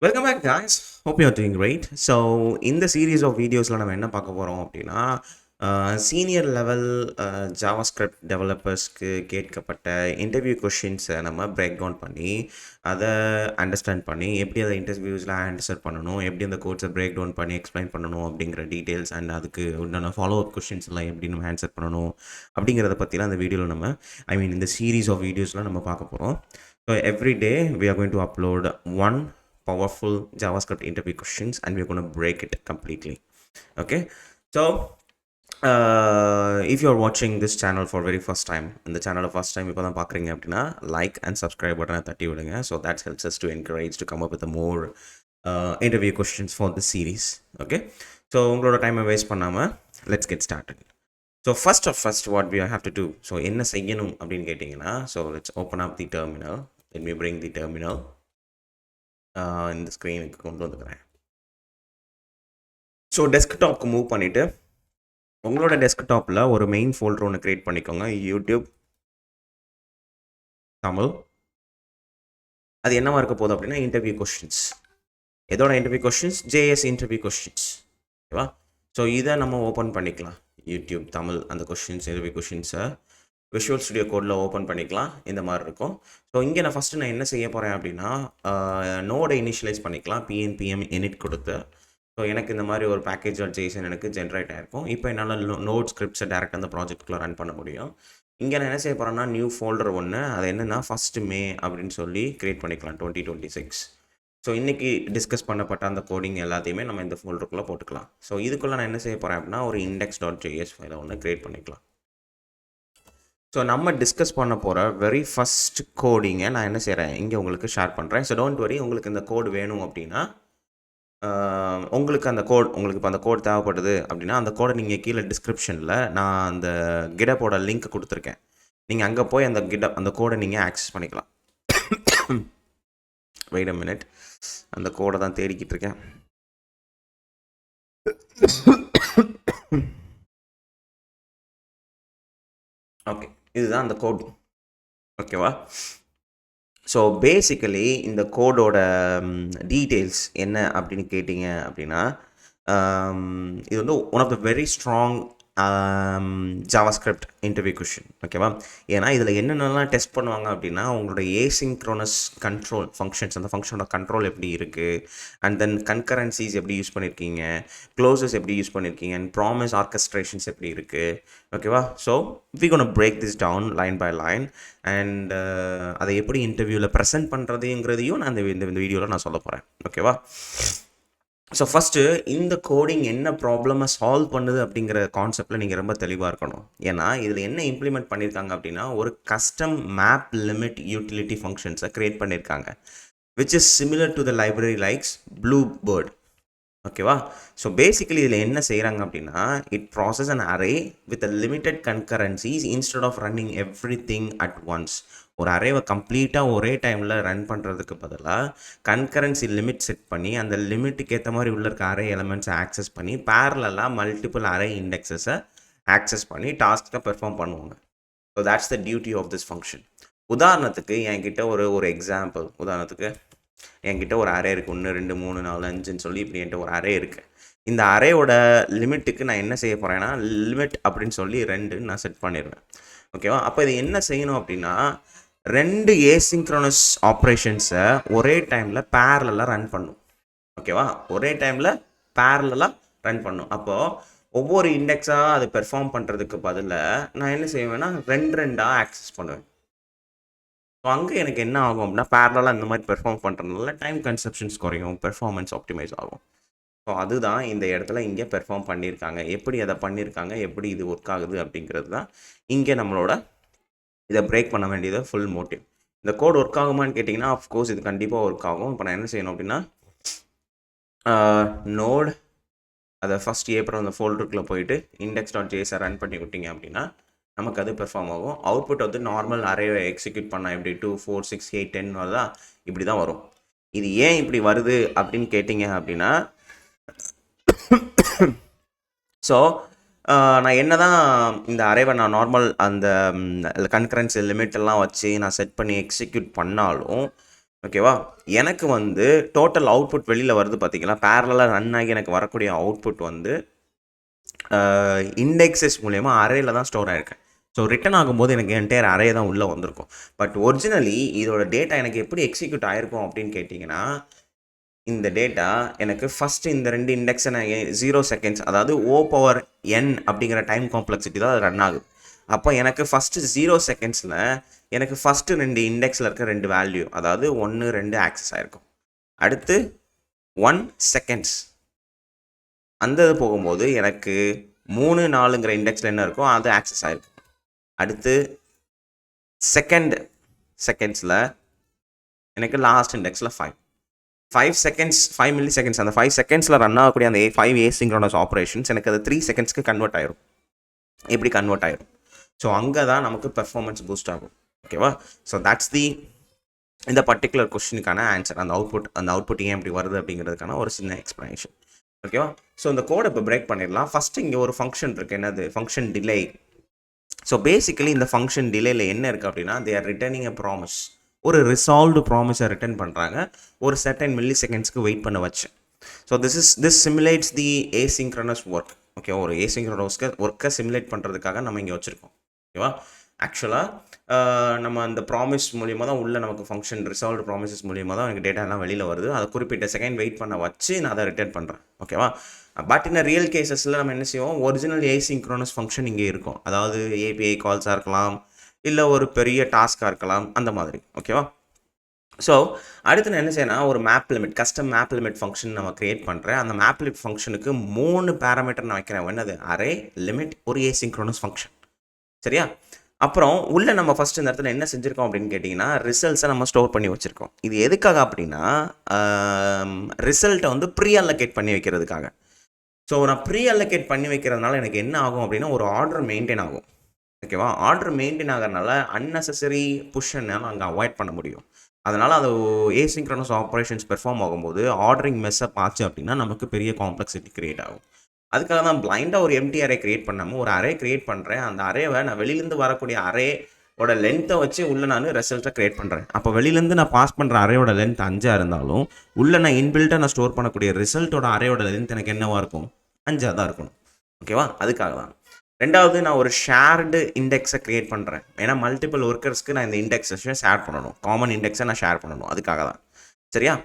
Welcome back, guys. Hope you're doing great. So, இந்த series of வீடியோஸில் நம்ம என்ன பார்க்க போகிறோம் அப்படின்னா சீனியர் லெவல் ஜாவாஸ்கிரிப்ட் டெவலப்பர்ஸ்க்கு கேட்கப்பட்ட இன்டர்வியூ கொஷின்ஸை நம்ம பிரேக் டவுன் பண்ணி அதை அண்டர்ஸ்டாண்ட் பண்ணி எப்படி அதை இன்டர்வியூஸில் ஆன்சர் பண்ணணும், எப்படி அந்த கோட்ஸை பிரேக் டவுன் பண்ணி எக்ஸ்பிளைன் பண்ணணும் அப்படிங்கிற டீட்டெயில்ஸ் அண்ட் அதுக்கு உண்டான ஃபாலோ அப் கொஷின்ஸ் எல்லாம் எப்படி நம்ம ஆன்சர் பண்ணணும் அப்படிங்கிறத பற்றிலாம் அந்த வீடியோவில் நம்ம இந்த சீரீஸ் ஆஃப் வீடியோஸில் நம்ம பார்க்க போகிறோம். So every day we are going to upload one powerful JavaScript interview questions and we're going to break it completely. Okay, so if you're watching this channel for very first time, in the channel first time இப்போ தான் பார்க்குறீங்க அப்படின்னா like and subscribe button தட்டி விடுங்க. So that helps us to encourage to come up with a more interview questions for the series. Okay, so உங்களோட டைமை waste பண்ணாமல் let's get started. So first what we have to do, so என்ன செய்யணும் அப்படின்னு கேட்டிங்கன்னா, so let's open up the terminal. Let me bring the terminal இந்த ஸ்க்ரீனுக்கு கொண்டு வந்துக்கிறேன். ஸோ டெஸ்க்டாப்க்கு மூவ் பண்ணிவிட்டு உங்களோட டெஸ்க்டாப்பில் ஒரு மெயின் ஃபோல்டர் ஒன்று க்ரியேட் பண்ணிக்கோங்க, யூடியூப் தமிழ். அது என்னவா இருக்க போகுது அப்படின்னா இன்டர்வியூ கொஸ்டின்ஸ். எதோட interview questions? JS interview questions. ஓகேவா? ஸோ இதை நம்ம ஓப்பன் பண்ணிக்கலாம், யூடியூப் தமிழ் அந்த கொஸ்டின்ஸ் இன்டர்வியூ கொஸ்டின்ஸை விஷுவல் ஸ்டுடியோ கோடில் ஓப்பன் பண்ணிக்கலாம். இந்த மாதிரி இருக்கும். ஸோ இங்கே நான் என்ன செய்ய போகிறேன் அப்படின்னா நோடை இனிஷியலைஸ் பண்ணிக்கலாம், பிஎன்பிஎம் init கொடுத்து. ஸோ எனக்கு இந்த மாதிரி ஒரு பேக்கேஜ் ஜேசன் எனக்கு ஜென்ரேட் ஆகிருக்கும். இப்போ என்னால் நோட் ஸ்கிரிப்ட்ஸை டேரெக்டாக அந்த ப்ராஜெக்ட்குள்ளே ரன் பண்ண முடியும். இங்கே நான் என்ன செய்ய போகிறேன்னா நியூ ஃபோல்டர் ஒன்று, அது என்னென்னா ஃபஸ்ட்டு மே அப்படின்னு சொல்லி க்ரியேட் பண்ணிக்கலாம், 2026. ஸோ இன்றைக்கி டிஸ்கஸ் பண்ணப்பட்ட அந்த கோடிங் எல்லாத்தையுமே நம்ம இந்த ஃபோல்டருக்குள்ளே போட்டுக்கலாம். ஸோ இதுக்குள்ளே நான் என்ன செய்ய போகிறேன் அப்படின்னா ஒரு index.js ஃபைலை ஒன்று க்ரியேட் பண்ணிக்கலாம். ஸோ நம்ம டிஸ்கஸ் பண்ண போகிற வெரி ஃபஸ்ட் கோடிங்கை நான் என்ன செய்கிறேன் இங்கே உங்களுக்கு ஷேர் பண்ணுறேன். ஸோ டோன்ட் வரி, உங்களுக்கு இந்த கோடு வேணும் அப்படின்னா உங்களுக்கு இப்போ அந்த கோட் தேவைப்படுது அப்படின்னா அந்த கோடை நீங்கள் கீழே டிஸ்கிரிப்ஷனில் நான் அந்த கிடப்போட லிங்க் கொடுத்துருக்கேன். நீங்கள் அங்கே போய் அந்த கோடை நீங்கள் ஆக்சஸ் பண்ணிக்கலாம். வெயிட் அ மினிட், அந்த கோடை தான் தேடிக்கிட்டு இருக்கேன். ஓகே, இதுதான் அந்த கோட். ஓகேவா? ஸோ பேசிக்கலி இந்த கோடோட டீட்டெயில்ஸ் என்ன அப்படின்னு கேட்டிங்க அப்படின்னா இது வந்து one of the very strong JavaScript interview question. ஓகேவா? ஏன்னா இதில் என்னென்னலாம் டெஸ்ட் பண்ணுவாங்க அப்படின்னா உங்களோட ஏசிங்க்ரோனஸ் கண்ட்ரோல் ஃபங்க்ஷன்ஸ், அந்த ஃபங்க்ஷனோட கண்ட்ரோல் எப்படி இருக்குது, அண்ட் தென் கன்கரன்சிஸ் எப்படி யூஸ் பண்ணியிருக்கீங்க, க்ளோசஸ் எப்படி யூஸ் பண்ணியிருக்கீங்க, அண்ட் ப்ராமிஸ் ஆர்கஸ்ட்ரேஷன்ஸ் எப்படி இருக்குது. ஓகேவா? So we gonna break this down line by line and அதை எப்படி இன்டர்வியூவில் ப்ரெசென்ட் பண்ணுறதுங்கிறதையும் நான் இந்த வீடியோவில் நான் சொல்ல போகிறேன். ஓகேவா? ஸோ ஃபஸ்ட்டு இந்த கோடிங் என்ன ப்ராப்ளமை சால்வ் பண்ணுது அப்படிங்கிற கான்செப்டில் நீங்கள் ரொம்ப தெளிவாக இருக்கணும். ஏன்னா இதில் என்ன இம்ப்ளிமெண்ட் பண்ணியிருக்காங்க அப்படின்னா ஒரு கஸ்டம் மேப் லிமிட் யூட்டிலிட்டி ஃபங்க்ஷன்ஸை க்ரியேட் பண்ணியிருக்காங்க, which is similar to the library likes blue bird. ஓகேவா? ஸோ பேசிக்கலி இதில் என்ன செய்கிறாங்க அப்படின்னா it process an array with a limited concurrencies instead of running everything at once. ஒரு அரேவை கம்ப்ளீட்டாக ஒரே டைமில் ரன் பண்ணுறதுக்கு பதிலாக கன்கரன்சி லிமிட் செட் பண்ணி அந்த லிமிட்டுக்கு ஏற்ற மாதிரி உள்ள இருக்க அரே எலமெண்ட்ஸை ஆக்சஸ் பண்ணி பேரலாக மல்டிபிள் அரே இண்டெக்ஸஸை ஆக்சஸ் பண்ணி டாஸ்க்கை பெர்ஃபார்ம் பண்ணுவாங்க. So that's the duty of this function. உதாரணத்துக்கு என்கிட்ட ஒரு எக்ஸாம்பிள், உதாரணத்துக்கு என்கிட்ட ஒரு அரே இருக்குது, 1 2 3 4 5ன்னு சொல்லி இப்படி என்கிட்ட ஒரு அரே இருக்குது. இந்த அரேயோட லிமிட்டுக்கு நான் என்ன செய்ய போகிறேன்னா லிமிட் அப்படின்னு சொல்லி 2 நான் செட் பண்ணிடுவேன். ஓகேவா? அப்போ இது என்ன செய்யணும் அப்படின்னா 2 ஏசிங்க்ரோனஸ் ஆப்ரேஷன்ஸை ஒரே டைமில் பேரலாக ரன் பண்ணும். ஓகேவா? ஒரே டைமில் பேரலாக ரன் பண்ணும். அப்போது ஒவ்வொரு இண்டெக்ஸாக அது பெர்ஃபார்ம் பண்ணுறதுக்கு பதிலாக நான் என்ன செய்வேன்னா 2 ஆக்சஸ் பண்ணுவேன். ஸோ அங்கே எனக்கு என்ன ஆகும் அப்படின்னா பேரலாக இந்த மாதிரி பெர்ஃபார்ம் பண்ணுறதுனால டைம் கன்சப்ஷன்ஸ் குறையும், பெர்ஃபார்மன்ஸ் ஆப்டிமைஸ் ஆகும். ஸோ அதுதான் இந்த இடத்துல இங்கே பெர்ஃபார்ம் பண்ணியிருக்காங்க. எப்படி அதை பண்ணியிருக்காங்க, எப்படி இது ஒர்க் ஆகுது அப்படிங்கிறது தான் இங்கே நம்மளோட இதை பிரேக் பண்ண வேண்டியது ஃபுல் மோட்டிவ். இந்த கோட் ஒர்க் ஆகுமான்னு கேட்டிங்கன்னா அஃப்கோர்ஸ் இது கண்டிப்பாக ஒர்க் ஆகும். இப்போ நான் என்ன செய்யணும் அப்படின்னா நோட் அதை ஃபஸ்ட் ஏப்ரல் அந்த ஃபோல்டருக்குள்ளே போயிட்டு index.js ரன் பண்ணி விட்டிங்க அப்படின்னா நமக்கு அது பெர்ஃபார்ம் ஆகும். அவுட்புட் வந்து நார்மல் அரேவை எக்ஸிக்யூட் பண்ணால் எப்படி 2 4 6 8 10 வருதா, இப்படி தான் வரும். இது ஏன் இப்படி வருது அப்படின்னு கேட்டிங்க அப்படின்னா ஸோ நான் என்ன தான் இந்த அரேவை நான் நார்மல் அந்த கன்கரன்சி லிமிட் எல்லாம் வச்சு நான் செட் பண்ணி எக்ஸிக்யூட் பண்ணாலும் ஓகேவா? எனக்கு வந்து டோட்டல் அவுட்புட் வெளியில் வருது பார்த்தீங்களா? பேரலாக ரன் ஆகி எனக்கு வரக்கூடிய அவுட்புட் வந்து இண்டெக்ஸஸ் மூலயமா அரேல தான் ஸ்டோர் ஆகிருக்கேன். ஸோ ரிட்டன் ஆகும்போது எனக்கு என்டையர் அரே தான் உள்ளே வந்திருக்கும். பட் ஒரிஜினலி இதோட டேட்டா எனக்கு எப்படி எக்ஸிக்யூட் ஆகிருக்கும் அப்படின்னு கேட்டிங்கன்னா, இந்த டேட்டா எனக்கு ஃபஸ்ட்டு இந்த 2 இண்டெக்ஸை நான் 0 செகண்ட்ஸ், அதாவது O⁻n அப்படிங்கிற டைம் காம்ப்ளெக்சிட்டி தான் அது ரன் ஆகுது. அப்போ எனக்கு ஃபஸ்ட்டு 0 செகண்ட்ஸில் எனக்கு ஃபஸ்ட்டு 2 இண்டெக்ஸில் இருக்க 2 வேல்யூ, அதாவது 1, 2 ஆக்சஸ் ஆகிருக்கும். அடுத்து 1 செகண்ட்ஸ் அந்த இது போகும்போது எனக்கு 3, 4ங்கிற இண்டெக்ஸில் என்ன இருக்கோ அது ஆக்சஸ் ஆகிருக்கு. அடுத்து செகண்ட்ஸில் எனக்கு லாஸ்ட் இண்டெக்ஸில் 5 செகண்ட்ஸ் 5 மில்லி செகண்ட்ஸ், அந்த 5 செகண்ட்ஸில் ரன் ஆகக்கூடிய அந்த 5 ஏசிங்க்ரோனஸ் ஆப்ரேஷன்ஸ் எனக்கு அது 3 செகண்ட்ஸ்க்கு கன்வெர்ட் ஆயிரும். எப்படி கன்வெர்ட் ஆயிரும்? ஸோ அங்கே தான் நமக்கு பெர்ஃபார்மன்ஸ் பூஸ்ட் ஆகும். ஓகேவா? ஸோ தட்ஸ் இந்த பர்டிகுலர் கொஸ்டினுக்கான ஆன்சர். அந்த அவுட்புட் ஏன் இப்படி வருது அப்படிங்கிறதுக்கான ஒரு சின்ன எக்ஸ்ப்ளனேஷன். ஓகேவா? ஸோ இந்த கோடை இப்போ பிரேக் பண்ணிடலாம். ஃபஸ்ட்டு இங்கே ஒரு ஃபங்க்ஷன் இருக்குது. என்னது? Function delay. ஸோ பேசிக்கலி இந்த ஃபங்க்ஷன் டிலேயில் என்ன இருக்குது அப்படின்னா, they are returning a promise. ஒரு ரிசால்வ்டு ப்ராமிஸை ரிட்டர்ன் பண்ணுறாங்க ஒரு செர்டைன் மில்லி செகண்ட்ஸ்க்கு வெயிட் பண்ண வச்சு. So this simulates the asynchronous work. Okay, ஒரு ஏசிங்க்ரனஸ் ஒர்க்கை சிமுலேட் பண்ணுறதுக்காக நம்ம இங்கே வச்சுருக்கோம். ஓகேவா? ஆக்சுவலாக நம்ம அந்த ப்ராமிஸ் மூலியமாக தான் உள்ள நமக்கு ஃபங்க்ஷன் ரிசால்வ்டு ப்ராமிசஸ் மூலியமாக தான் எனக்கு டேட்டா எல்லாம் வெளியில் வருது. அதை குறிப்பிட்ட செகண்ட் வெயிட் பண்ண வச்சு நான் அதை ரிட்டர்ன் பண்ணுறேன். ஓகேவா? பட் இந்த ரியல் கேசஸில் நம்ம என்ன செய்வோம், ஒரிஜினல் ஏசிங்க்ரோனஸ் ஃபங்க்ஷன் இங்கே இருக்கும். அதாவது ஏபிஐ கால்ஸாக இருக்கலாம், இல்லை ஒரு பெரிய டாஸ்க்காக இருக்கலாம், அந்த மாதிரி. ஓகேவா? ஸோ அடுத்து நான் என்ன செய்யணும், ஒரு map limit, custom map limit function நம்ம க்ரியேட் பண்ணுறேன். அந்த மேப் லிமிட் ஃபங்க்ஷனுக்கு 3 பேராமீட்டர் நான் வைக்கிறேன். என்னது? அரே, லிமிட், ஒரு ஏசிங்க்ரோனஸ் ஃபங்க்ஷன். சரியா? அப்புறம் உள்ளே நம்ம ஃபஸ்ட் இந்த இடத்துல என்ன செஞ்சுருக்கோம் அப்படின்னு கேட்டிங்கன்னா, ரிசல்ட்ஸை நம்ம ஸ்டோர் பண்ணி வச்சுருக்கோம். இது எதுக்காக அப்படின்னா, ரிசல்ட்டை வந்து ப்ரீ அல்லோகேட் பண்ணி வைக்கிறதுக்காக. ஸோ நான் ப்ரீ அல்லோகேட் பண்ணி வைக்கிறதுனால எனக்கு என்ன ஆகும் அப்படின்னா, ஒரு ஆர்டர் மெயின்டைன் ஆகும். ஓகேவா? ஆர்டர் மெயின்டைன் ஆகிறதுனால அன்னெசரி புஷ்ஷன்னால அங்கே அவாய்ட் பண்ண முடியும். அதனால் அது ஏசிங்க்ரோனஸ் ஆப்ரேஷன்ஸ் பெர்ஃபார்ம் ஆகும்போது ஆர்டரிங் மெஸ்ஸப் ஆச்சு அப்படின்னா நமக்கு பெரிய காம்ப்ளெக்சிட்டி க்ரியேட் ஆகும். அதுக்காக தான் பிளைண்டாக ஒரு எம்டி அரே க்ரியேட் பண்ணாமல் ஒரு அரே க்ரியேட் பண்ணுறேன். அந்த அரேவை நான் வெளியிலேருந்து வரக்கூடிய அரேவோட லென்த்தை வச்சு உள்ளே நான் ரிசல்ட்டை க்ரியேட் பண்ணுறேன். அப்போ வெளியிலேருந்து நான் பாஸ் பண்ணுற அரேயோட லென்த் 5 இருந்தாலும் உள்ளே நான் இன்பில்ட்டாக நான் ஸ்டோர் பண்ணக்கூடிய ரிசல்ட்டோட அரேயோட லென்த் எனக்கு என்னவாக இருக்கும்? 5 தான் இருக்கணும். ஓகேவா? அதுக்காக தான். ரெண்டாவது, நான் ஒரு ஷேர்டு இண்டெக்ஸை க்ரியேட் பண்ணுறேன். ஏன்னா மல்டிபிள் ஒர்க்கர்ஸ்க்கு நான் இந்த இண்டெக்ஸை ஷேர் பண்ணணும். காமன் இண்டெக்ஸை நான் ஷேர் பண்ணணும். அதுக்காக தான். சரியா?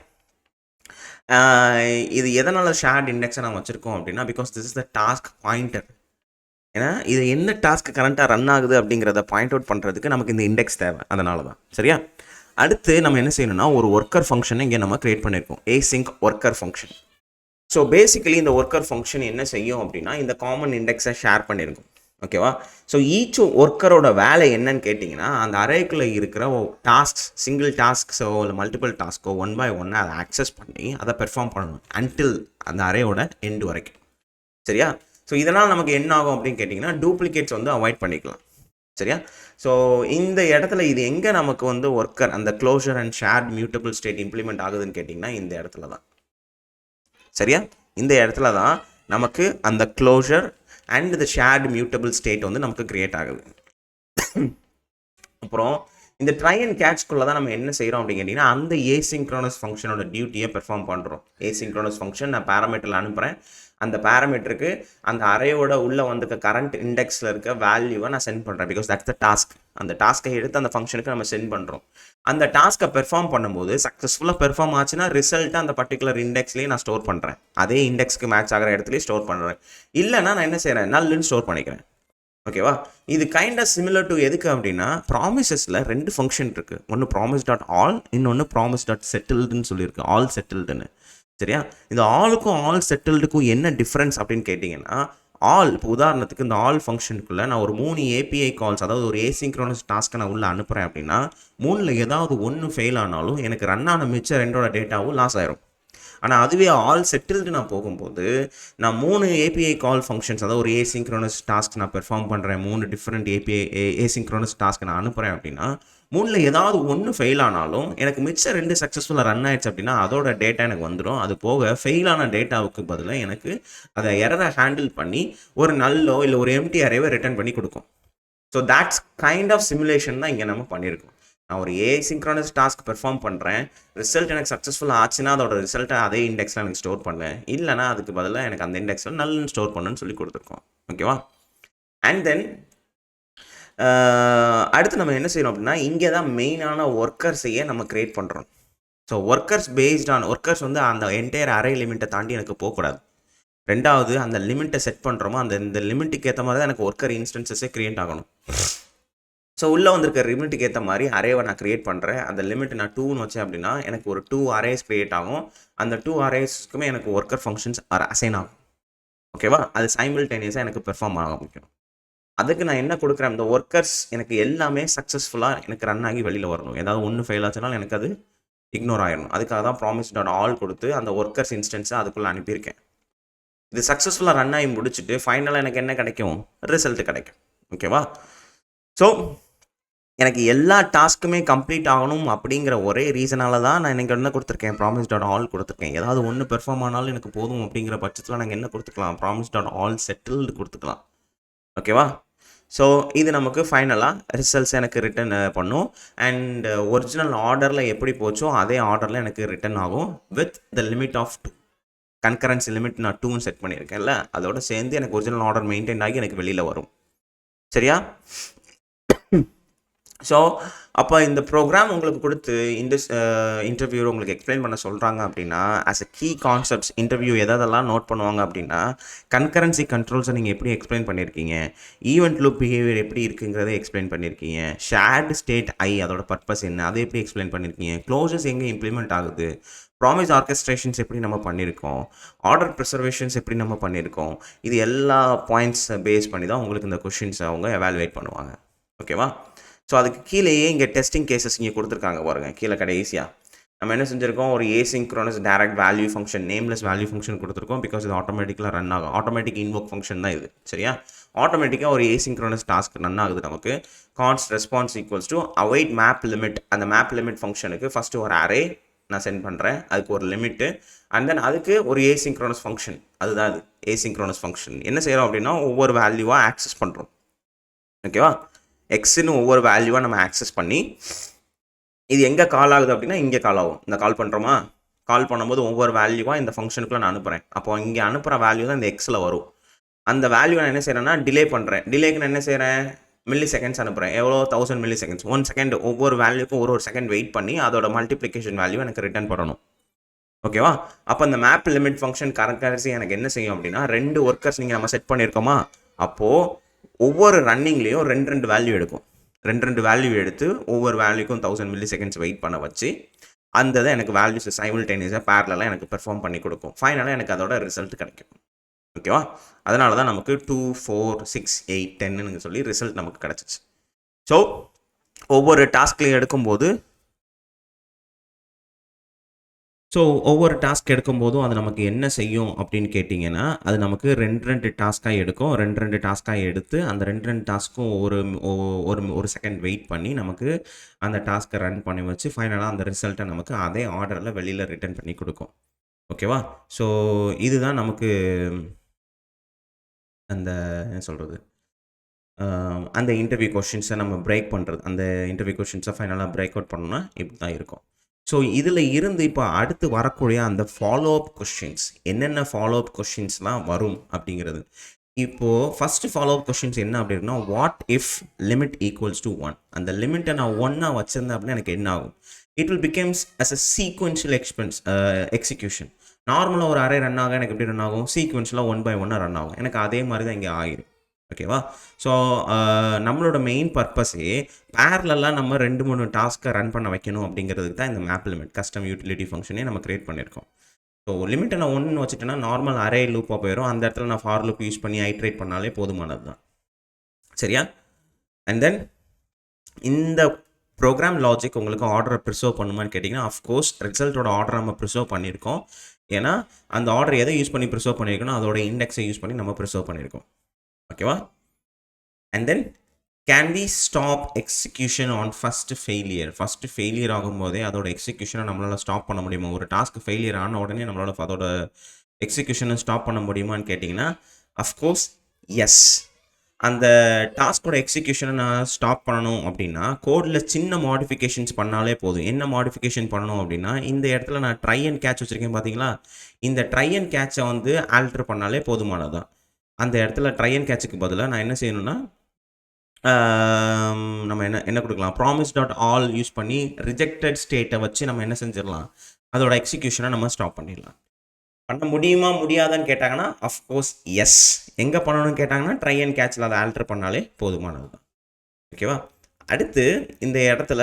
இது எதனால் ஷேர்ட் இண்டெக்ஸை நான் வச்சுருக்கோம் அப்படின்னா, because this is the task pointer. ஏன்னா இது என்ன டாஸ்க் கரண்ட்டாக ரன் ஆகுது அப்படிங்கிறத பாயிண்ட் அவுட் பண்ணுறதுக்கு நமக்கு இந்த இண்டெக்ஸ் தேவை. அதனால தான். சரியா? அடுத்து நம்ம என்ன செய்யணும்னா, ஒரு ஒர்க்கர் ஃபங்க்ஷனை இங்கே நம்ம க்ரியேட் பண்ணியிருக்கோம். ஏசிங்க் ஒர்க்கர் ஃபங்க்ஷன். ஸோ பேசிக்கலி இந்த ஒர்க்கர் ஃபங்க்ஷன் என்ன செய்யும் அப்படின்னா, இந்த காமன் இண்டெக்ஸை ஷேர் பண்ணியிருக்கும். ஓகேவா? ஸோ ஈச் ஒர்க்கரோட வேலை என்னன்னு கேட்டிங்கன்னா, அந்த அரேக்குள்ளே இருக்கிற டாஸ்க்ஸ், சிங்கிள் டாஸ்க்ஸோ இல்லை மல்டிபிள் டாஸ்க்கோ 1 by 1 அதை ஆக்சஸ் பண்ணி அதை பெர்ஃபார்ம் பண்ணணும் அன்டில் அந்த அரேயோட எண்டு வரைக்கும். சரியா? ஸோ இதனால் நமக்கு என்ன ஆகும் அப்படின்னு கேட்டிங்கன்னா, டூப்ளிகேட்ஸ் வந்து அவாய்ட் பண்ணிக்கலாம். சரியா? ஸோ இந்த இடத்துல இது எங்கே நமக்கு வந்து ஒர்க்கர் அந்த closure and shirt mutable state implement ஆகுதுன்னு கேட்டிங்கன்னா, இந்த இடத்துல தான். சரியா? இந்த இடத்துல தான் நமக்கு அந்த closure and the shared mutable state வந்து நமக்கு கிரியேட் ஆகுது. அப்புறம் இந்த ட்ரை அண்ட் கேட்ச்குள்ளே தான் நம்ம என்ன செய்கிறோம் அப்படின்னு கேட்டிங்கன்னா, அந்த ஏசிங்க்ரோனஸ் ஃபங்க்ஷனோட டியூட்டியை பெர்ஃபார்ம் பண்ணுறோம். ஏசிங்க்ரோனஸ் ஃபங்க்ஷன் நான் பேராமீட்டரில் அனுப்புகிறேன். அந்த பேராமீட்டருக்கு அந்த அரேயோட உள்ளே வந்துக்க கரண்ட் இண்டெக்ஸில் இருக்க வேல்யூவை நான் சென்ட் பண்ணுறேன். Because that's the task. அந்த டாஸ்க்கை எடுத்து அந்த ஃபங்க்ஷனுக்கு நம்ம சென்ட் பண்ணுறோம். அந்த டாஸ்க்கை பெர்ஃபார்ம் பண்ணும்போது சக்ஸஸ்ஃபுல்லாக பெர்ஃபார்ம் ஆச்சுன்னா ரிசல்ட்டை அந்த பர்டிகுலர் இண்டெக்ஸ்லேயே நான் ஸ்டோர் பண்ணுறேன். அதே இண்டெக்ஸ்க்கு மேட்ச் ஆகிற இடத்துலேயே ஸ்டோர் பண்ணுறேன். இல்லைனா நான் என்ன செய்கிறேன், நல்லுன்னு ஸ்டோர் பண்ணிக்கிறேன். ஓகேவா? இது கைண்ட் ஆஃப் சிமிலர் டு எதுக்கு அப்படின்னா, ப்ராமிசஸில் 2 ஃபங்க்ஷன் இருக்குது. ஒன்று ப்ராமிஸ் டாட் ஆல், இன்னொன்று ப்ராமிஸ் டாட் செட்டில்டுன்னு சொல்லியிருக்கு. ஆல் செட்டில்டுன்னு. சரியா? இந்த ஆலுக்கும் ஆல் செட்டில்டுக்கும் என்ன டிஃப்ரென்ஸ் அப்படின்னு கேட்டிங்கன்னா, ஆல் இப்போ உதாரணத்துக்கு இந்த ஆல் ஃபங்க்ஷனுக்குள்ளே நான் ஒரு 3 ஏபிஐ கால்ஸ், அதாவது ஒரு ஏசிங்க்ரோனஸ் டாஸ்க்கை நான் உள்ளே அனுப்புகிறேன் அப்படின்னா, 3ல் ஏதாவது ஒன்று ஃபெயில் ஆனாலும் எனக்கு ரன் ஆன மிச்சம் 2ஓட டேட்டாவும் லாஸ் ஆயிரும். ஆனால் அதுவே ஆல் செட்டில்டு நான் போகும்போது நான் 3 ஏபிஐ கால் ஃபங்க்ஷன்ஸ், அதாவது ஒரு ஏசிங்க்ரோனஸ் டாஸ்க் நான் பெர்ஃபார்ம் பண்ணுறேன், 3 டிஃப்ரெண்ட் ஏசிங்க்ரோனஸ் டாஸ்க் நான் அனுப்புகிறேன் அப்படின்னா, 3ல் ஏதாவது ஒன்று ஃபெயில் ஆனாலும் எனக்கு மிச்சம் 2 சக்ஸஸ்ஃபுல்லாக ரன் ஆயிடுச்சு அப்படின்னா அதோட டேட்டா எனக்கு வந்துடும். அது போக ஃபெயிலான டேட்டாவுக்கு பதிலாக எனக்கு அதை எரரை ஹேண்டில் பண்ணி ஒரு நல்லோ இல்லை ஒரு எம்டி அரேவை ரிட்டர்ன் பண்ணி கொடுக்கும். So that's kind of simulation தான் இங்கே நம்ம பண்ணியிருக்கோம். நான் ஒரு ஏசிங்க்ரோனஸ் டாஸ்க் பெர்ஃபார்ம் பண்ணுறேன், ரிசல்ட் எனக்கு சக்ஸஸ்ஃபுல்லாக ஆச்சுன்னா அதோட ரிசல்ட்டை அதே இண்டெக்ஸில் எனக்கு ஸ்டோர் பண்ணேன், இல்லைனா அதுக்கு பதிலாக எனக்கு அந்த இண்டெக்ஸில் நல்லன்னு ஸ்டோர் பண்ணுன்னு சொல்லி கொடுத்துருக்கோம். ஓகேவா? அண்ட் தென் அடுத்து நம்ம என்ன செய்யணும் அப்படின்னா, இங்கே தான் மெயினான ஒர்க்கர்ஸையே நம்ம க்ரியேட் பண்ணுறோம். ஸோ ஒர்க்கர்ஸ் வந்து அந்த என்டையர் அரே லிமிட்டை தாண்டி எனக்கு போகக்கூடாது. ரெண்டாவது, அந்த லிமிட்டை செட் பண்ணுறோமோ இந்த லிமிட்டுக்கு ஏற்ற மாதிரி தான் எனக்கு ஒர்க்கர் இன்ஸ்டன்சஸே க்ரியேட் ஆகணும். ஸோ உள்ளே வந்திருக்க லிமிட்டுக்கு ஏற்ற மாதிரி அரேவை நான் க்ரியேட் பண்ணுறேன். அந்த லிமிட் நான் 2ன்னு வச்சேன் அப்படின்னா எனக்கு ஒரு 2 அரேஸ் க்ரியேட் ஆகும். அந்த 2 அரேஸ்க்குமே எனக்கு ஒர்க்கர் ஃபங்க்ஷன்ஸ் அசைன் ஆகும். ஓகேவா? அது சைமில்டேனியஸாக எனக்கு பெர்ஃபார்ம் ஆக முடியும். அதுக்கு நான் என்ன கொடுக்குறேன், இந்த ஒர்க்கர்ஸ் எனக்கு எல்லாமே சக்ஸஸ்ஃபுல்லாக எனக்கு ரன் ஆகி வெளியில் வரணும். ஏதாவது ஒன்று ஃபெயில் ஆச்சுனாலும் எனக்கு அது இக்னோர் ஆகிடணும். அதுக்காக தான் ப்ராமிஸ்.ஆல் கொடுத்து அந்த ஒர்க்கர்ஸ் இன்ஸ்டன்ஸை அதுக்குள்ளே அனுப்பியிருக்கேன். இது சக்ஸஸ்ஃபுல்லாக ரன் ஆகி முடிச்சுட்டு ஃபைனலாக எனக்கு என்ன கிடைக்கும், ரிசல்ட் கிடைக்கும். ஓகேவா? ஸோ எனக்கு எல்லா டாஸ்க்குமே கம்ப்ளீட் ஆகணும் அப்படிங்கிற ஒரே ரீசனால தான் நான் எனக்கு என்ன கொடுத்துருக்கேன், ப்ராமிஸ்.ஆல் கொடுத்துருக்கேன். ஏதாவது ஒன்று பெர்ஃபார்ம் ஆனாலும் எனக்கு போதும் அப்படிங்கிற பட்சத்தில் நாங்கள் என்ன கொடுத்துக்கலாம், ப்ராமிஸ்.ஆல் செட்டில்டு கொடுத்துக்கலாம். ஓகேவா? ஸோ இது நமக்கு ஃபைனலாக ரிசல்ட்ஸ் எனக்கு ரிட்டன் பண்ணும். அண்ட் ஒரிஜினல் ஆர்டரில் எப்படி போச்சோ அதே ஆர்டரில் எனக்கு ரிட்டன் ஆகும் with the limit of 2. Concurrency limit நான் 2ன்னு செட் பண்ணியிருக்கேன்ல, அதோட சேர்ந்து எனக்கு ஒரிஜினல் ஆர்டர் மெயின்டைன் ஆகி எனக்கு வெளியில் வரும். சரியா? ஸோ அப்போ இந்த ப்ரோக்ராம் உங்களுக்கு கொடுத்து இன்டர்வியூ உங்களுக்கு எக்ஸ்பிளைன் பண்ண சொல்கிறாங்க அப்படின்னா, as a key concepts interview எதெல்லாம் நோட் பண்ணுவாங்க அப்படின்னா, கன்கரன்சி கண்ட்ரோல்ஸை நீங்கள் எப்படி எக்ஸ்பிளைன் பண்ணியிருக்கீங்க, ஈவெண்ட் லூப் பிஹேவியர் எப்படி இருக்குங்கிறத எக்ஸ்பிளைன் பண்ணியிருக்கீங்க, ஷேர்டு ஸ்டேட் அதோட பர்பஸ் என்ன அதை எப்படி எக்ஸ்பிளைன் பண்ணியிருக்கீங்க, க்ளோசஸ் எங்கே இம்ப்ளிமெண்ட் ஆகுது, ப்ராமிஸ் ஆர்கெஸ்ட்ரேஷன்ஸ் எப்படி நம்ம பண்ணியிருக்கோம், ஆர்டர் ப்ரிசர்வேஷன்ஸ் எப்படி நம்ம பண்ணியிருக்கோம், இது எல்லா பாயிண்ட்ஸை பேஸ் பண்ணி தான் உங்களுக்கு இந்த கொஷின்ஸை அவங்க எவாலுவேட் பண்ணுவாங்க. ஓகேவா? ஸோ அதுக்கு கீழேயே இங்கே டெஸ்டிங் கேசஸ் இங்கே கொடுத்துருக்காங்க பாருங்கள். கீழே கடைசியாக நம்ம என்ன செஞ்சுருக்கோம், ஒரு asynchronous direct value function, nameless value function கொடுத்துருக்கோம். பிகாஸ் இது ஆட்டோமேட்டிக்காக ரன் ஆகும். ஆட்டோமேட்டிக் இன்வோக் ஃபங்க்ஷன் தான் இது. சரியா? ஆட்டோமேட்டிக்காக ஒரு ஏசிங்க்ரோனஸ் டாஸ்க் ரன் ஆகுது நமக்கு. Const response equals to await map limit. அந்த மேப் லிமிட் ஃபங்க்ஷனுக்கு ஃபஸ்ட்டு ஒரு அரே நான் சென்ட் பண்ணுறேன், அதுக்கு ஒரு லிமிட்டு, அண்ட் தென் அதுக்கு ஒரு ஏசிங்க்ரோனஸ் ஃபங்க்ஷன். அதுதான் அது ஏசிங்க்ரோனஸ் ஃபங்க்ஷன். என்ன செய்கிறோம் அப்படின்னா, ஒவ்வொரு வேல்யூவாக ஆக்சஸ் பண்ணுறோம். ஓகேவா? எக்ஸ்ன்னு ஒவ்வொரு வேல்யூவாக நம்ம ஆக்சஸ் பண்ணி, இது எங்கே கால் ஆகுது அப்படின்னா இங்கே கால் ஆகும். இந்த கால் பண்ணுறோமா, கால் பண்ணும்போது ஒவ்வொரு வேல்யூவாக இந்த ஃபங்க்ஷனுக்குள்ளே நான் அனுப்புகிறேன். அப்போ இங்கே அனுப்புகிற வேல்யூ தான் இந்த எக்ஸில் வரும். அந்த வேல்யூ நான் என்ன செய்கிறேன்னா டிலே பண்ணுறேன். டிலேக்கு நான் என்ன செய்கிறேன், மில்லி செகண்ட்ஸ் அனுப்புகிறேன். எவ்வளோ, 1000 மில்லி செகண்ட்ஸ். 1 செகண்ட் ஒவ்வொரு வேல்யூக்கும் ஒரு செகண்ட் வெயிட் பண்ணி அதோட மல்டிப்ளிகேஷன் வேல்யூ எனக்கு ரிட்டர்ன் பண்ணணும். ஓகேவா? அப்போ அந்த மேப் லிமிட் ஃபங்க்ஷன் கரன்சி எனக்கு என்ன செய்யும் அப்படின்னா, 2 ஒர்க்கர்ஸ் நீங்கள் நம்ம செட் பண்ணியிருக்கோமா, அப்போது ஒவ்வொரு ரன்னிங்லேயும் 2 வேல்யூ எடுக்கும். 2 வேல்யூ எடுத்து ஒவ்வொரு வேல்யூக்கும் 1000 மில்லி செகண்ட்ஸ் வெயிட் பண்ண வச்சு அந்த இதை எனக்கு வேல்யூஸ் சைமில்டேனியஸாக பேரலாக எனக்கு பெர்ஃபார்ம் பண்ணி கொடுக்கும். ஃபைனலாக எனக்கு அதோட ரிசல்ட் கிடைக்கும். ஓகேவா? அதனால தான் நமக்கு 2, 4, 6, 8, 10ன்னு சொல்லி ரிசல்ட் நமக்கு கிடச்சிச்சு. ஸோ ஒவ்வொரு டாஸ்க்லையும் எடுக்கும்போது ஒவ்வொரு டாஸ்க் எடுக்கும்போதும் அது நமக்கு என்ன செய்யும் அப்படின்னு கேட்டிங்கன்னா, அது நமக்கு 2 டாஸ்க்காக எடுக்கும். 2 டாஸ்க்காக எடுத்து அந்த 2 டாஸ்க்கும் ஒரு செகண்ட் வெயிட் பண்ணி நமக்கு அந்த டாஸ்க்கை ரன் பண்ணி வச்சு ஃபைனலாக அந்த ரிசல்ட்டை நமக்கு அதே ஆர்டரில் வெளியில் ரிட்டர்ன் பண்ணி கொடுக்கும். ஓகேவா? ஸோ இதுதான் நமக்கு அந்த என்ன சொல்கிறது, அந்த இன்டர்வியூ கொஷின்ஸை நம்ம பிரேக் பண்ணுறது. அந்த இன்டர்வியூ கொஷின்ஸை ஃபைனலாக பிரேக் அவுட் பண்ணோன்னா இப்படி தான் இருக்கும். ஸோ இதில் இருந்து இப்போ அடுத்து வரக்கூடிய அந்த ஃபாலோஅப் கொஷின்ஸ், என்னென்ன ஃபாலோஅப் கொஷின்ஸ்லாம் வரும் அப்படிங்கிறது. இப்போது ஃபஸ்ட்டு ஃபாலோஅப் கொஷின்ஸ் என்ன அப்படின்னா, what if limit equals to 1. அந்த லிமிட்டை நான் 1 வச்சுருந்தேன் அப்படின்னா எனக்கு என்ன ஆகும், it will becomes as a sequential execution. நார்மலாக ஒரு அரே ரன் ஆக எனக்கு எப்படி ரன் ஆகும், சீக்வென்ஷியலாக 1 by 1 ரன் ஆகும். எனக்கு அதே மாதிரி தான் இங்கே ஆகிடும். ஓகேவா? ஸோ நம்மளோட மெயின் பர்பஸே பேரலாக நம்ம 2-3 டாஸ்க்கை ரன் பண்ண வைக்கணும் அப்படிங்கிறதுக்கு தான் இந்த மேப் லிமிட் கஸ்டம் யூட்டிலிட்டி ஃபங்க்ஷனே நம்ம கிரியேட் பண்ணியிருக்கோம். ஸோ லிமிட்டை நான் 1 வச்சுட்டேன்னா நார்மல் அரே லூப்பாக போயிடும். அந்த இடத்துல நான் ஃபார் லூப் யூஸ் பண்ணி ஐட்ரேட் பண்ணாலே போதுமானது தான். சரியா? அண்ட் தென் இந்த ப்ரோக்ராம் லாஜிக் உங்களுக்கு ஆர்டரை ப்ரிசர்வ் பண்ணுமான்னு கேட்டிங்கன்னா, அஃப்கோர்ஸ் ரிசல்ட்டோட ஆர்டர் நம்ம ப்ரிசர்வ் பண்ணியிருக்கோம். ஏன்னா அந்த ஆர்டர் எதை யூஸ் பண்ணி ப்ரிசர்வ் பண்ணியிருக்கோன்னா அதோட இண்டெக்ஸை யூஸ் பண்ணி நம்ம ப்ரிசர்வ் பண்ணியிருக்கோம். ஓகேவா? And then can we stop execution on first failure ஆகும்போதே அதோட எக்ஸிக்யூஷனை நம்மளால் ஸ்டாப் பண்ண முடியுமா? ஒரு டாஸ்க் ஃபெயிலியர் ஆன உடனே நம்மளால் அதோட எக்ஸிக்யூஷனை ஸ்டாப் பண்ண முடியுமான்னு கேட்டிங்கன்னா, அஃப்கோர்ஸ் எஸ். அந்த டாஸ்கோட எக்ஸிக்யூஷனை நான் ஸ்டாப் பண்ணணும் அப்படின்னா கோடில் சின்ன மாடிஃபிகேஷன்ஸ் பண்ணாலே போதும். என்ன மாடிஃபிகேஷன் பண்ணணும் அப்படின்னா, இந்த இடத்துல நான் ட்ரை அண்ட் கேட்ச் வச்சுருக்கேன் பார்த்தீங்களா, இந்த ட்ரை அண்ட் கேட்சை வந்து ஆல்டர் பண்ணாலே போதுமானதான். அந்த இடத்துல ட்ரை அண்ட் கேட்சுக்கு பதிலாக நான் என்ன செய்யணும்னா, நம்ம என்ன கொடுக்கலாம், ப்ராமிஸ் டாட் ஆல் யூஸ் பண்ணி ரிஜெக்டட் ஸ்டேட்டை வச்சு நம்ம என்ன செஞ்சிடலாம், அதோட எக்ஸிக்யூஷனை நம்ம ஸ்டாப் பண்ணிடலாம். பண்ண முடியுமா முடியாதான்னு கேட்டாங்கன்னா அஃப்கோர்ஸ் எஸ். எங்கே பண்ணணும்னு கேட்டாங்கன்னா ட்ரை அண்ட் கேட்சில் அதை ஆல்டர் பண்ணாலே போதுமானது தான். ஓகேவா? அடுத்து இந்த இடத்துல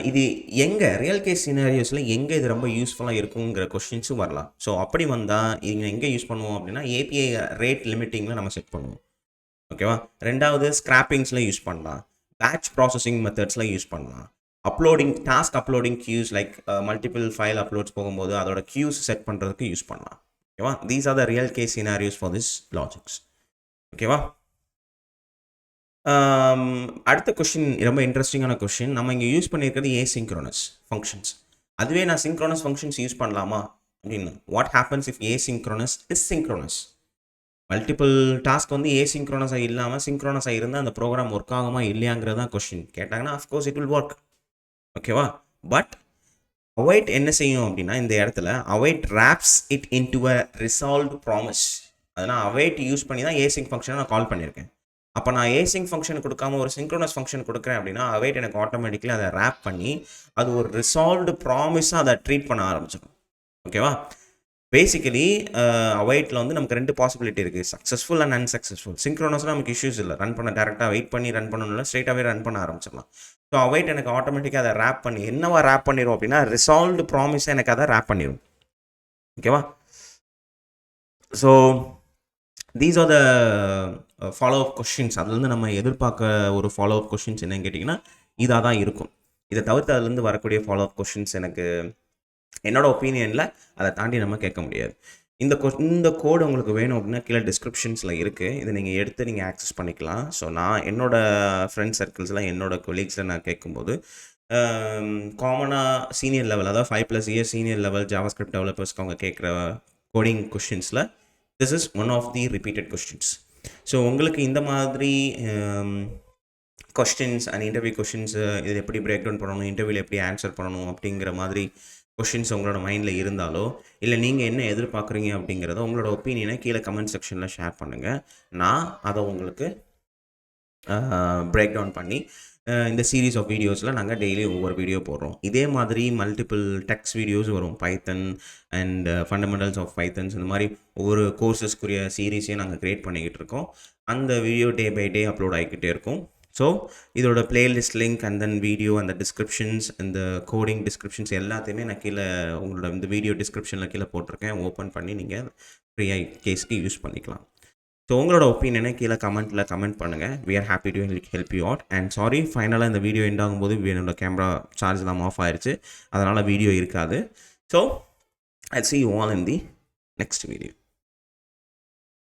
இது எங்கே ரியல் கேஸ் சினாரியோஸில் எங்கே இது ரொம்ப யூஸ்ஃபுல்லாக இருக்குங்கிற கொஸ்டின்ஸும் வரலாம். ஸோ அப்படி வந்தால் இங்கே எங்கே யூஸ் பண்ணுவோம் அப்படின்னா, ஏபிஐ ரேட் லிமிட்டிங்கில் நம்ம செட் பண்ணுவோம். ஓகேவா? ரெண்டாவது ஸ்கிராப்பிங்ஸில் யூஸ் பண்ணலாம், பேட்ச் ப்ராசஸிங் மெத்தட்ஸில் யூஸ் பண்ணலாம், uploading task uploading queues like multiple file uploads போகும்போது அதோட கியூஸ் செட் பண்ணுறதுக்கு யூஸ் பண்ணலாம். ஓகேவா? These are the real case scenarios for this logics. ஓகேவா? அடுத்த கொஷின் ரொம்ப இன்ட்ரெஸ்டிங்கான கொஷின். நம்ம இங்கே யூஸ் பண்ணியிருக்கிறது ஏசிங்க்ரோனஸ் ஃபங்க்ஷன்ஸ். அதுவே நான் சிங்க்ரோனஸ் ஃபங்க்ஷன்ஸ் யூஸ் பண்ணலாமா அப்படின்னு, what happens if asynchronous is synchronous? Multiple task வந்து ஏசிங்க்ரோனஸாக இல்லாமல் சிங்க்ரோனஸாக இருந்தால் அந்த ப்ரோக்ராம் ஒர்க் ஆகுமா இல்லையாங்கிறது தான் கொஷின். கேட்டாங்கன்னா அஃப்கோர்ஸ் இட் வில் ஒர்க். ஓகேவா? பட் அவைட் என்ன செய்யும் அப்படின்னா, இந்த இடத்துல await robs it into a resolved promise. அதனால் அவைட் யூஸ் பண்ணி தான் ஏசிங் ஃபங்க்ஷனை நான் கால் பண்ணியிருக்கேன். அப்போ நான் ஏசிங் ஃபங்க்ஷன் கொடுக்காம ஒரு சிங்க்ரோனஸ் ஃபங்க்ஷன் கொடுக்குறேன் அப்படின்னா அவைட் எனக்கு ஆட்டோமேட்டிக்கலி அதை ரேப் பண்ணி அது ஒரு ரிசால்வ்டு ப்ராமிஸாக அதை ட்ரீட் பண்ண ஆரம்பிச்சிடும். ஓகேவா? பேசிக்கலி அவைட்டில் வந்து நமக்கு 2 பாசிபிலிட்டி இருக்குது, சக்ஸஸ்ஃபுல் அண்ட் அன்சக்ஸஸ்ஃபுல். சிங்க்ரோனஸ்லாம் நமக்கு இஷ்யூஸ் இல்லை, ரன் பண்ண டேரெக்டாக வெயிட் பண்ணி ரன் பண்ணணும்ல, ஸ்ட்ரெயிட்டாகவே ரன் பண்ண ஆரம்பிச்சிடலாம். ஸோ அவைட் எனக்கு ஆட்டோமேட்டிக்காக அதை ரேப் பண்ணி என்னவா ரேப் பண்ணிடும் அப்படின்னா, ரிசால்வ்டு ப்ராமிஸை எனக்கு அதை ரேப் பண்ணிடும். ஓகேவா? So these are the follow up questions. அதுலேருந்து நம்ம எதிர்பார்க்க ஒரு ஃபாலோ அப் கொஷின்ஸ் என்னன்னு கேட்டிங்கன்னா இதாக தான் இருக்கும். இதை தவிர்த்து அதுலேருந்து வரக்கூடிய ஃபாலோ அப் கொஷின்ஸ் எனக்கு என்னோட ஒப்பீனியனில் அதை தாண்டி நம்ம கேட்க முடியாது. இந்த கோடு உங்களுக்கு வேணும் அப்படின்னா கீழே டிஸ்கிரிப்ஷன்ஸில் இருக்குது, இதை நீங்கள் எடுத்து நீங்கள் ஆக்சஸ் பண்ணிக்கலாம். ஸோ நான் என்னோடய ஃப்ரெண்ட் சர்க்கிள்ஸில் என்னோடய கொலீக்ஸில் நான் கேட்கும்போது காமனாக சீனியர் லெவல், அதாவது 5+ இயர்ஸ் சீனியர் லெவல் ஜாவாஸ்கிரிப்ட் டெவலப்பர்ஸ்க்கு அவங்க கேட்குற கோடிங் கொஷின்ஸில் this is one of the repeated questions. So உங்களுக்கு இந்த மாதிரி கொஸ்டின்ஸ் அண்ட் இன்டர்வியூ கொஷின்ஸ் இது எப்படி பிரேக் டவுன் பண்ணணும், இன்டர்வியூவில் எப்படி ஆன்சர் பண்ணணும் அப்படிங்கிற மாதிரி கொஷின்ஸ் உங்களோட மைண்டில் இருந்தாலோ, இல்லை நீங்கள் என்ன எதிர்பார்க்குறீங்க அப்படிங்கிறத உங்களோட ஒப்பீனியனை கீழே கமெண்ட் செக்ஷனில் ஷேர் பண்ணுங்கள். நான் அதை உங்களுக்கு பிரேக் டவுன் பண்ணி இந்த சீரீஸ் ஆஃப் வீடியோஸில் நாங்கள் டெய்லி ஒவ்வொரு வீடியோ போடுறோம். இதே மாதிரி மல்டிபிள் டெக்ஸ்ட் வீடியோஸ் வரும், பைத்தன் அண்ட் ஃபண்டமெண்டல்ஸ் ஆஃப் பைத்தன்ஸ், இந்த மாதிரி ஒவ்வொரு கோர்சஸ்க்குரிய சீரீஸையும் நாங்கள் க்ரியேட் பண்ணிக்கிட்டு இருக்கோம். அந்த video day by day upload ஆகிக்கிட்டே இருக்கும். ஸோ இதோட playlist link and then video அந்த டிஸ்கிரிப்ஷன்ஸ், இந்த கோடிங் டிஸ்கிரிப்ஷன்ஸ் எல்லாத்தையுமே நான் கீழே உங்களோட இந்த வீடியோ டிஸ்கிரிப்ஷனில் கீழே போட்டிருக்கேன். ஓப்பன் பண்ணி நீங்கள் ஃப்ரீயாக கேஸ்க்கு யூஸ் பண்ணிக்கலாம். ஸோ உங்களோட ஒப்பீனியனை கீழே கமெண்ட் பண்ணுங்கள். We are happy to help you out. And sorry, ஃபைனலாக இந்த வீடியோ எண்ட் ஆகும்போது என்னோட கேமரா சார்ஜ் எல்லாம் ஆஃப் ஆயிடுச்சு, அதனால் வீடியோ இருக்காது. So I see you all in the next video.